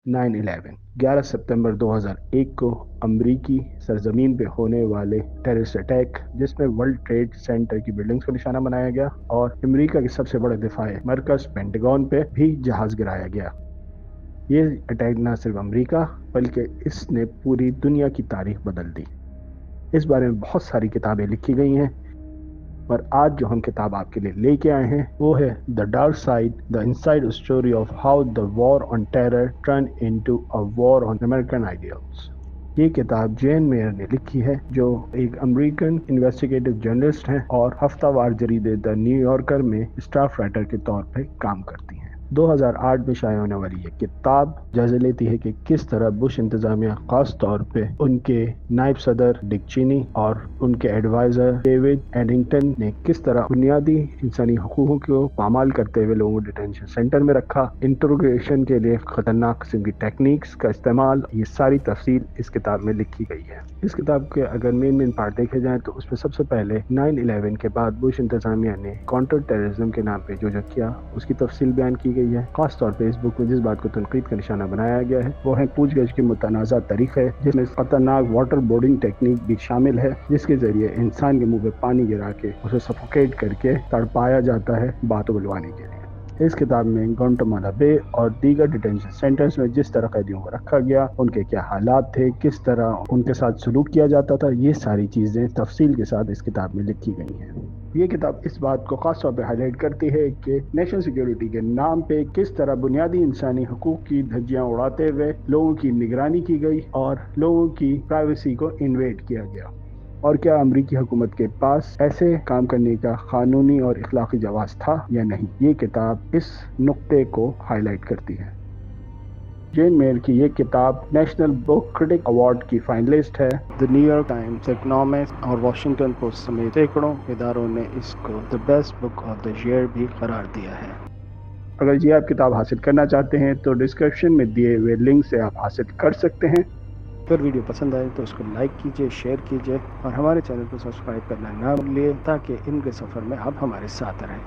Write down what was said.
9/11 11 सितंबर 2001 को अमरीकी सरजमीन पे होने वाले टेररिस्ट अटैक, जिसमें वर्ल्ड ट्रेड सेंटर की बिल्डिंग्स को निशाना बनाया गया और अमेरिका के सबसे बड़े दिफाई मरकज पेंटागन पे भी जहाज गिराया गया। ये अटैक न सिर्फ अमेरिका बल्कि इसने पूरी दुनिया की तारीख बदल दी। इस बारे में बहुत सारी किताबें लिखी गई हैं, पर आज जो हम किताब आपके लिए लेके आए हैं वो है the dark side, the inside story of how the war on terror turn into a war on American ideals. ये किताब जेन मेयर ने लिखी है, जो एक अमेरिकन इन्वेस्टिगेटिव जर्नलिस्ट हैं और हफ्तावार जरीदे द न्यूयॉर्कर में स्टाफ राइटर के तौर पर काम करती हैं। 2008 में शाया होने वाली ये किताब जायजा लेती है कि किस तरह बुश इंतजामिया, खास तौर पे उनके नायब सदर डिक चेनी और उनके एडवाइजर डेविड एडिंगटन ने किस तरह बुनियादी इंसानी हकूकों को पामाल करते हुए लोगों को डिटेंशन सेंटर में रखा, इंटरोगेशन के लिए खतरनाक किस्म की टेक्निक्स का इस्तेमाल, ये सारी तफसील इस किताब में लिखी गई है। इस किताब के अगर मेन पार्ट देखे जाए तो उसमें सबसे पहले 9/11 के बाद बुश इंतजामिया ने काउंटर टेररिज्म के नाम पे जो किया उसकी तफसील बयान की गई है। खास तौर पे इस बुक में जिस बात को तनकीद का निशाना बनाया गया है वो है पूछगछ के मुतनाज़ा तरीक़े, जिसमें खतरनाक वाटर बोर्डिंग टेक्निक भी शामिल है, जिसके जरिए इंसान के मुंह पे पानी गिरा के उसे सफोकेट करके तड़पाया जाता है बात बुलवाने के लिए। इस किताब में गुआंटानामो बे और दीगर डिटेंशन सेंटर्स में जिस तरह कैदियों को रखा गया, उनके क्या हालात थे, किस तरह उनके साथ सलूक किया जाता था, ये सारी चीज़ें तफसील के साथ इस किताब में लिखी गई हैं। ये किताब इस बात को खास तौर पे हाईलाइट करती है कि नेशनल सिक्योरिटी के नाम पे किस तरह बुनियादी इंसानी हकूक की धज्जियां उड़ाते हुए लोगों की निगरानी की गई और लोगों की प्राइवेसी को इन्वेड किया गया, और क्या अमरीकी हुकूमत के पास ऐसे काम करने का कानूनी और इखलाकी जवाज़ था या नहीं। ये किताब इस नुक्ते को हाईलाइट करती है। जेन मेयर की ये किताब नेशनल बुक क्रिटिक अवार्ड की फाइनलिस्ट है। द न्यूयॉर्क टाइम्स, इकोनॉमिस्ट और वॉशिंगटन पोस्ट समेत सैकड़ों इदारों ने इसको the best book of the year भी करार दिया है। अगर ये आप किताब हासिल करना चाहते हैं तो डिस्क्रिप्शन में दिए हुए लिंक से आप हासिल कर सकते हैं। अगर वीडियो पसंद आए तो उसको लाइक कीजिए, शेयर कीजिए और हमारे चैनल को सब्सक्राइब करना ना भूलिए, ताकि इनके सफ़र में आप हमारे साथ रहें।